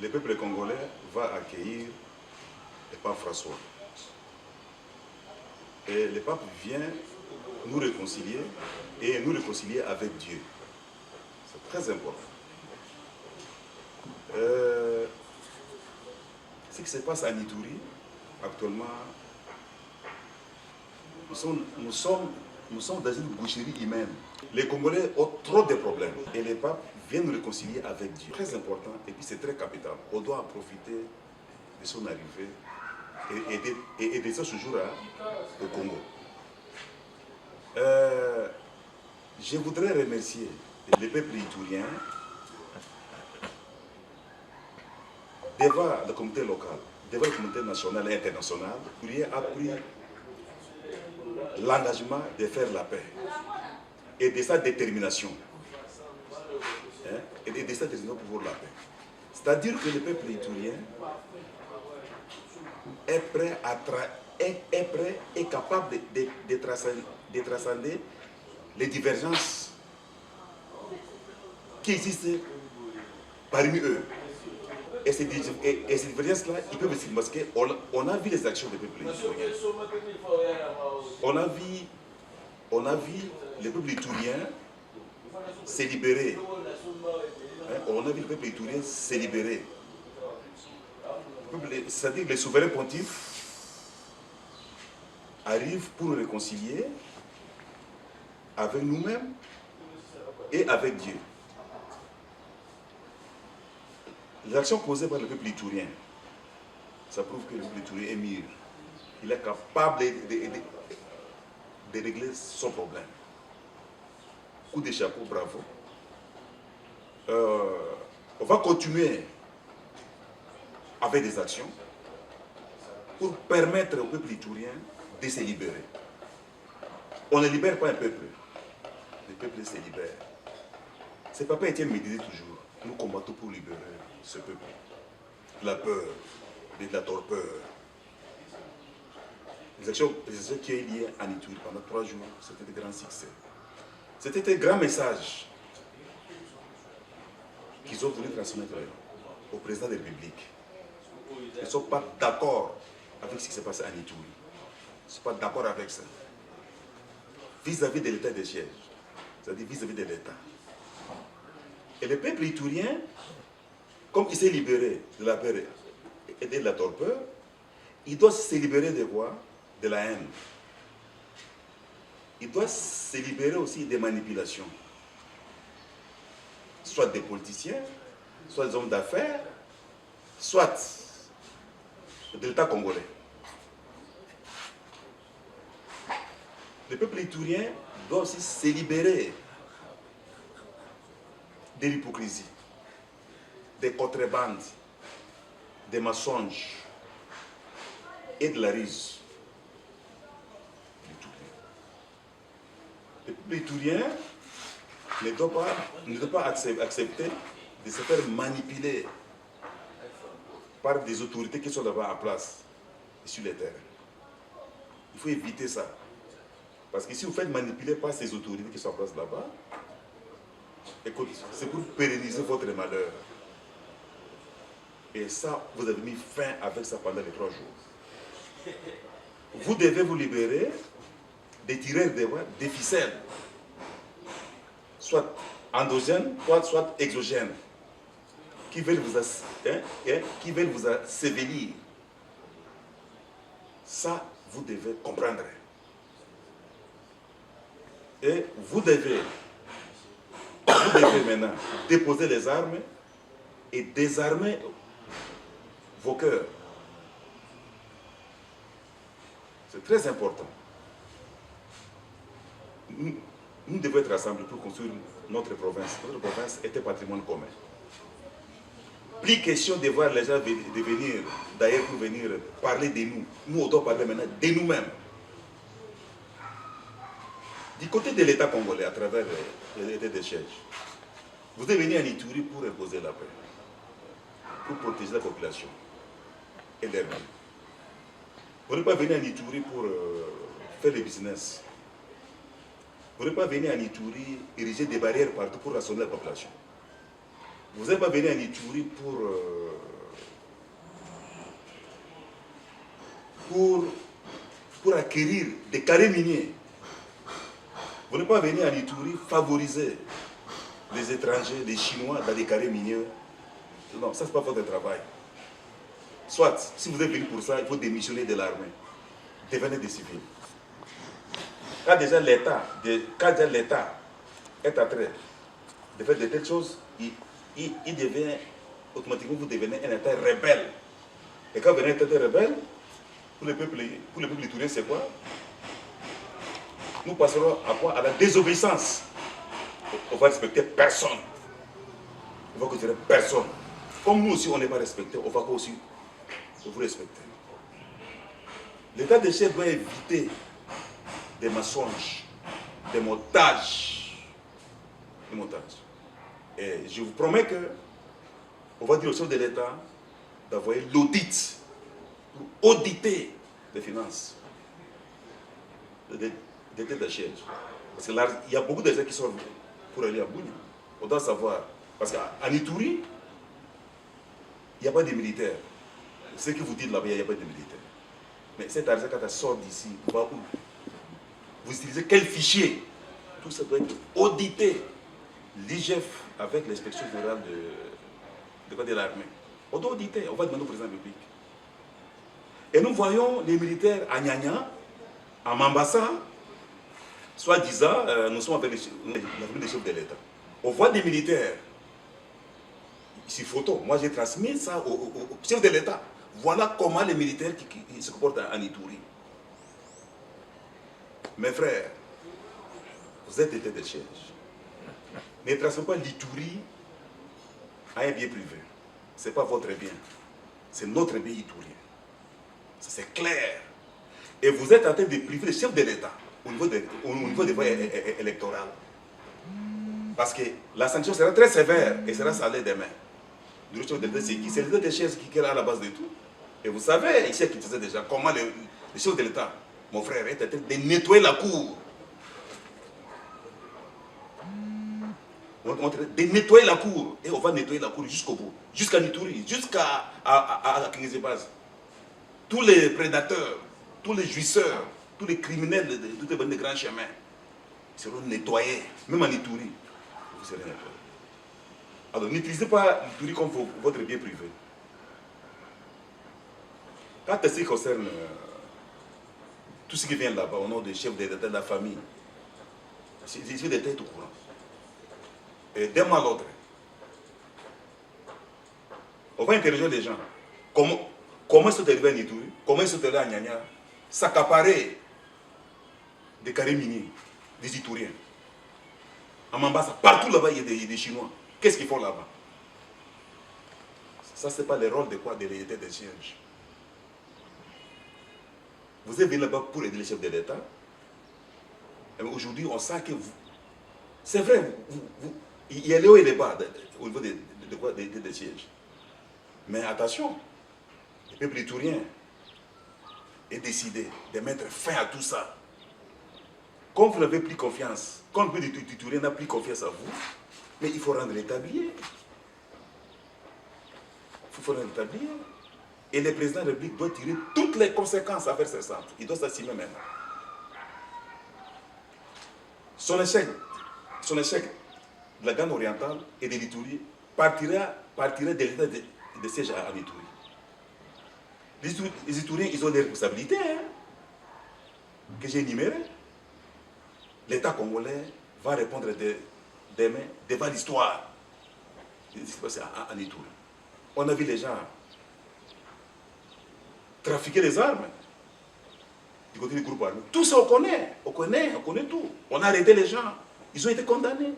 le peuple congolais va accueillir le pape François. Et le pape vient nous réconcilier et nous réconcilier avec Dieu. C'est très important. Ce qui se passe à Ituri, actuellement, nous sommes dans une boucherie humaine. Les Congolais ont trop de problèmes. Et le pape vient nous réconcilier avec Dieu. Très important et puis c'est très capital. On doit en profiter de son arrivée et aider ça ce jour-là au Congo. Je voudrais remercier le peuple iturien devant la communauté locale, devant la communauté nationale et internationale. L'Iturien a pris l'engagement de faire la paix et de sa détermination. Et de sa détermination pour la paix. C'est-à-dire que le peuple iturien est prêt et capable de transcender les divergences qui existent parmi eux. Et ces divergences-là, ils peuvent se masquer. On a vu les actions des peuples ituriens. On a vu le peuple iturien se libérer. On a vu le peuple iturien se libérer. C'est-à-dire que les souverains pontifes arrivent pour nous réconcilier avec nous-mêmes et avec Dieu. L'action posée par le peuple iturien, ça prouve que le peuple iturien est mûr. Il est capable de régler son problème. Coup de chapeau, bravo. On va continuer avec des actions pour permettre au peuple iturien de se libérer. On ne libère pas un peuple. Le peuple se libère. Ce papa Étienne me disait toujours, nous combattons pour libérer ce peuple. La peur, de la torpeur. Les actions qui est liées à Ituri pendant 3 jours, c'était de grands succès. C'était un grand message qu'ils ont voulu transmettre au président de la République. Ils ne sont pas d'accord avec ce qui s'est passé à Ituri. Ils ne sont pas d'accord avec ça. Vis-à-vis de l'état des sièges, c'est-à-dire vis-à-vis de l'État. Et le peuple iturien, comme il s'est libéré de la peur et de la torpeur, il doit se libérer de quoi? De la haine. Il doit se libérer aussi des manipulations. Soit des politiciens, soit des hommes d'affaires, soit de l'État congolais. Le peuple iturien doit aussi se libérer de l'hypocrisie, des contrebandes, des mensonges et de la ruse. Le peuple iturien ne doit pas accepter de se faire manipuler par des autorités qui sont là-bas en place sur les terrains. Il faut éviter ça. Parce que si vous faites manipuler par ces autorités qui sont en place là-bas, écoute, c'est pour pérenniser votre malheur. Et ça, vous avez mis fin avec ça pendant les 3 jours. Vous devez vous libérer des tireurs des ficelles, soit endogènes, soit exogènes, qui veulent vous assevelir. Ça, vous devez comprendre. Et vous devez maintenant déposer les armes et désarmer vos cœurs. C'est très important. Nous devons être ensemble pour construire notre province. Notre province est un patrimoine commun. Plus question de voir les gens venir d'ailleurs pour venir parler de nous. Nous, on doit parler maintenant de nous-mêmes. Du côté de l'État congolais, à travers l'État des sièges, vous êtes venu en Ituri pour imposer la paix, pour protéger la population et l'air. Vous n'êtes pas venu en Ituri pour faire le business. Vous n'êtes pas venu en Ituri ériger des barrières partout pour rassembler la population. Vous n'êtes pas venu en Ituri pour pour acquérir des carrés miniers. Vous n'êtes pas venu à Ituri favoriser les étrangers, les Chinois dans des carrés miniers. Non, ça c'est pas votre travail. Soit, si vous êtes venu pour ça, il faut démissionner de l'armée. Devenez des civils. Quand déjà l'État est en train de faire de telles choses, il devient, automatiquement, vous devenez un État rebelle. Et quand vous devenez un État rebelle, pour le peuple iturien, c'est quoi? Nous passerons à quoi? À la désobéissance. On va respecter personne. On va considérer personne. Comme nous aussi, on n'est pas respecté, on va aussi vous respecter. L'État de chef doit éviter des mensonges, des montages. Des montages. Et je vous promets que on va dire au chef de l'État d'envoyer l'audit pour auditer les finances des têtes de siège. Parce que là, il y a beaucoup de gens qui sont pour aller à Bounia. On doit savoir. Parce qu'en Ituri, il n'y a pas de militaires. Ce que vous dites là-bas, il n'y a pas de militaires. Mais cet argent, quand elle sort d'ici, va où? Vous utilisez quel fichier? Tout ça doit être audité. L'IGF avec l'inspection générale de l'armée. On doit auditer, on va demander au président de la République. Et nous voyons les militaires à Nyanya, à Mambasa, soi-disant, nous sommes avec la famille des chefs de l'État. On voit des militaires. Ici, photo. Moi, j'ai transmis ça au chef de l'État. Voilà comment les militaires qui se comportent en Ituri. Mes frères, vous êtes des têtes de siège. Ne transformez pas l'Ituri à un bien privé. Ce n'est pas votre bien. C'est notre bien iturien. C'est clair. Et vous êtes en train de priver le chef de l'État au niveau des voies électorales. Parce que la sanction sera très sévère et sera salée demain. Le chef de l'État, c'est qui? C'est l'État de chef qui est à la base de tout. Et vous savez, ici, qui disait déjà, comment le chef de l'État, mon frère, est en train de nettoyer la cour. De nettoyer la cour. Et on va nettoyer la cour jusqu'au bout. Jusqu'à Ituri, jusqu'à Kingisebaz. Tous les prédateurs, tous les jouisseurs, tous les criminels de tous les grands chemins seront nettoyés. Même en Ituri, vous serez nettoyés. Alors n'utilisez pas l'Ituri comme votre bien privé. Quand ce qui concerne tout ce qui vient là-bas, au nom des chefs d'État, de la famille, c'est des chefs d'État au courant. Et d'un mois à l'autre, on va interroger les gens. Comment ils sont arrivés à Ituri? Comment ils sont arrivés à Nyanya? S'accaparer des carrés miniers, des Ituriens. À Mambasa, partout là-bas, il y a des Chinois. Qu'est-ce qu'ils font là-bas? Ça, ce n'est pas le rôle de quoi? De l'État des sièges. Vous êtes venu là-bas pour aider les chefs de l'État. Aujourd'hui, on sent que vous... C'est vrai, il y a les hauts et les bas au niveau des sièges. Mais attention, le peuple iturien est décidé de mettre fin à tout ça. Comme vous n'avez plus confiance, comme le peuple iturien n'a plus confiance à vous, mais il faut rendre l'établier. Il faut rendre l'établier. Et le président de la République doit tirer toutes les conséquences à faire ce centre. Il doit s'assumer même. Son échec de la Ghana orientale et de l'Ituri partirait de l'état de siège à l'Ituri. Les Ituriens, ils ont des responsabilités que j'ai énumérées. L'État congolais va répondre demain devant l'histoire de ce qui s'est passé en Ituri. On a vu les gens trafiquer les armes du côté du groupe armé. Tout ça, on connaît tout. On a arrêté les gens. Ils ont été condamnés.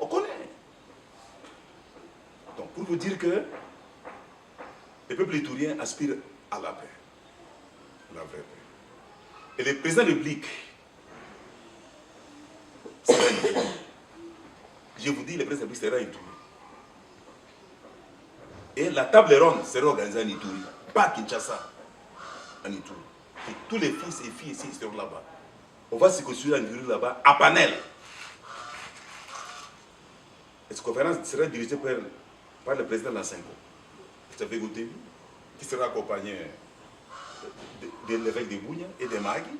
On connaît. Donc, pour vous dire que le peuple iturien aspire à la paix. La vraie paix. Et le président de la République sera Ituri. Je vous dis, le président de la République sera Ituri. Et la table ronde sera organisée en Ituri. Pas à Kinshasa, en Ituri. Et tous les fils et filles ici seront là-bas. On va se constituer en Ituri là-bas, à Panel. Et cette conférence sera dirigée par le président Lansengo, qui sera accompagné de l'évêque de Bounia et des Magui.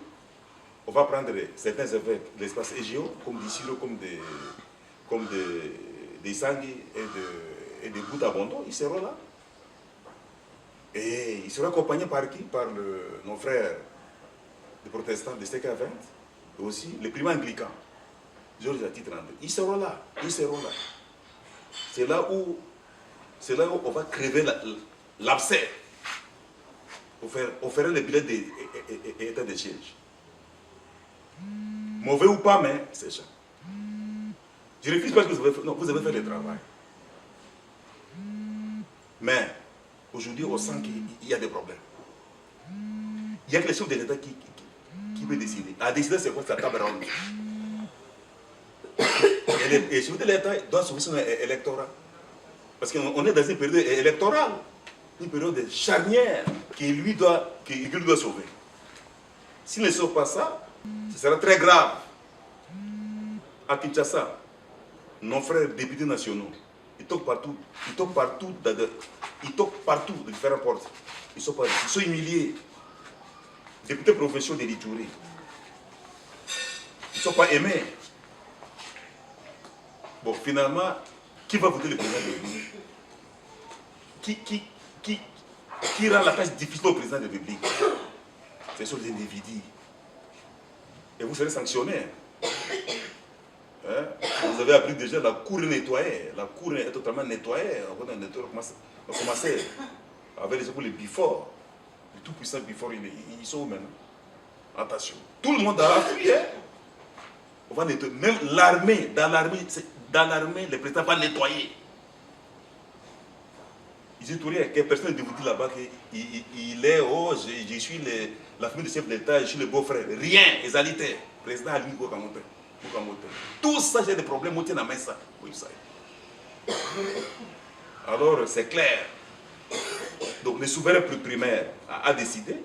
On va prendre certains évêques de l'espace Égéo, comme d'Issilo, comme des Sangui et de Boutabondo, ils seront là. Et ils seront accompagnés par qui? Par nos frères des protestants de CK20, et aussi les primats anglicans, Georges Ati 32. Ils seront là, ils seront là. C'est là où on va crever l'abcès. On fera le bilan d'état de siège. Mauvais ou pas, mais c'est ça. Je refuse pas que vous avez fait, non, vous avez fait le travail. Mais aujourd'hui, on sent qu'il y a des problèmes. Il y a que les chefs de l'État qui peut décider. À décider, c'est quoi? C'est la table ronde. Et les chefs de l'État doivent sauver son électorat. Parce qu'on est dans une période électorale, une période charnière qu'il lui doit sauver. S'il ne sauve pas ça, ce sera très grave. À Kinshasa, nos frères députés nationaux, ils toquent partout, de différentes portes. Ils sont humiliés. Députés provinciaux de l'Ituri, ils ne sont pas aimés. Bon, finalement, qui va voter le président de la République? Qui rend la tâche difficile au président de la République? Ce sont des individus. Et vous serez sanctionnés. Hein? Vous avez appris déjà la cour est nettoyée. La cour est totalement nettoyée. On va commencer avec les Bifor. Les tout puissants Bifor, ils sont où maintenant? Attention. Tout le monde a appris. Hein? On va nettoyer. Même l'armée, dans l'armée, le président va nettoyer. Ils disent tout rien. Personne ne vous dit là-bas qu'il est, oh, je suis la famille du chef de l'État, je suis le beau-frère. Rien, égalité. Le président a lui monter. Tout ça, j'ai des problèmes, on tient la main ça. Oui, ça. Alors, c'est clair. Donc, le souverain primaire a décidé.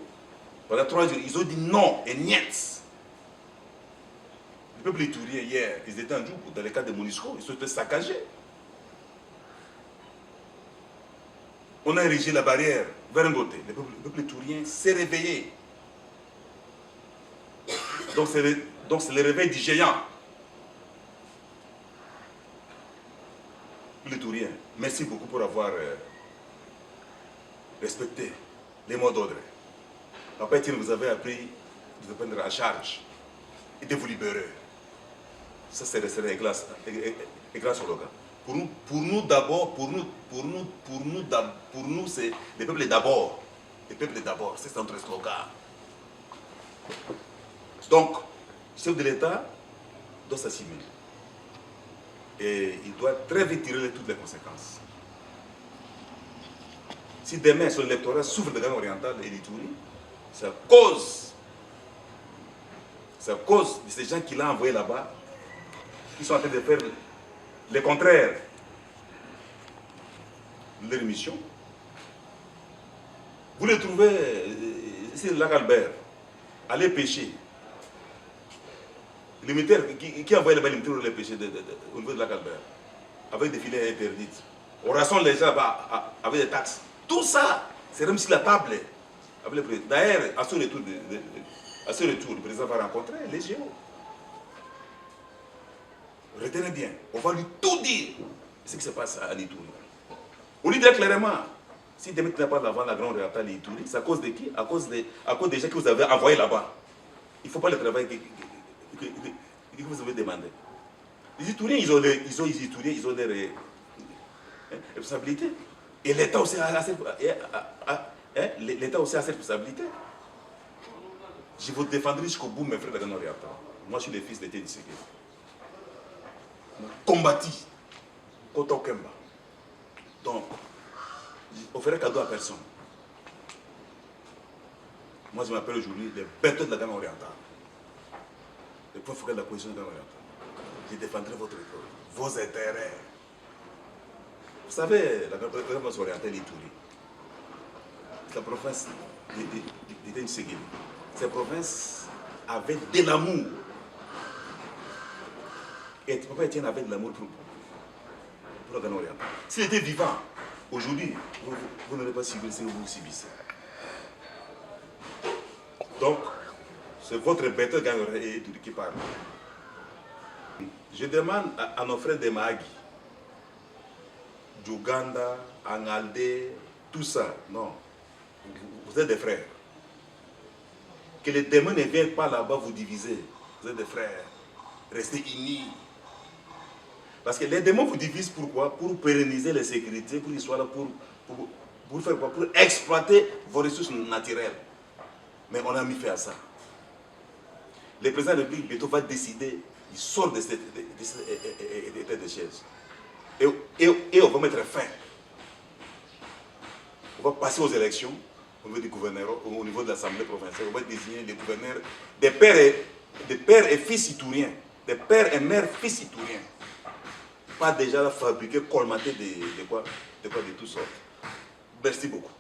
Pendant 3 jours, ils ont dit non et niet. Le peuple iturien, hier, ils étaient en Djoubou, dans le cadre de MONUSCO, ils sont été saccagés. On a érigé la barrière vers un côté. Le peuple iturien s'est réveillé. Donc, c'est le réveil du géant. Le Tourien, merci beaucoup pour avoir respecté les mots d'ordre. Papa Etienne, vous avez appris de vous prendre en charge et de vous libérer. Ça, c'est un grand slogan. Pour nous d'abord, pour nous, c'est le peuple d'abord. Le peuple d'abord, c'est notre slogan. Donc, le chef de l'État doit s'assumer. Et il doit très vite tirer toutes les conséquences. Si demain son électorat souffre de Ghana oriental et d'Ituri, c'est à cause de ces gens qu'il a envoyés là-bas, qui sont en train de faire le contraire de leur mission. Vous les trouvez ici, le lac Albert, allez pêcher. Les militaires qui envoyaient les militaires les pêcher au niveau de lac Albert, avec des filets interdits. On rassemble les gens là-bas avec des taxes. Tout ça, c'est même sur la table. D'ailleurs, à ce retour, le président va rencontrer les géos. Retenez bien, on va lui tout dire ce qui se passe à l'Ituri. On lui dit clairement, si demain tu n'as pas d'avant la grande orientale l'Ituri, c'est à cause de qui? À cause des gens que vous avez envoyés là-bas. Il ne faut pas le travail que vous avez demandé. Les Ituriens, ils ont des responsabilités. Et l'État aussi a cette responsabilité. Je vous défendrai jusqu'au bout, mes frères de Ghana oriental. Moi, je suis le fils de Tédi Ségué. Combattu contre Okemba. Donc, on ferait cadeau à personne. Moi, je m'appelle aujourd'hui le bêteux de la Ghana orientale. Le point focal de la cohésion de Ghana orientale. Je défendrai vos intérêts. Vous savez, la Ghana orientale est Ituri. C'est la province de Tédi Ségué. Cette province avait de l'amour. Et Papa Etienne avait de l'amour pour la Ghana orientale. S'il était vivant, aujourd'hui, vous n'aurez pas subi ce que vous subissez. Donc, c'est votre bête qui parle. Je demande à nos frères des Mahagi, d'Ouganda, Angaldé, tout ça. Non, vous êtes des frères. Que les démons ne viennent pas là-bas vous diviser. Vous êtes des frères. Restez unis. Parce que les démons vous divisent pourquoi? Pour pérenniser les sécurités, pour qu'ils soient là, pour faire quoi? Pour exploiter vos ressources naturelles. Mais on a mis fait à ça. Le président de la République bientôt va décider, il sort de cet état de chaise. Et on va mettre fin. On va passer aux élections au niveau du gouverneur, au niveau de l'Assemblée provinciale. On va désigner des gouverneurs, des pères et fils citoyens, des pères et mères fils citoyens. Pas déjà fabriquer, colmater de toutes sortes. Merci beaucoup.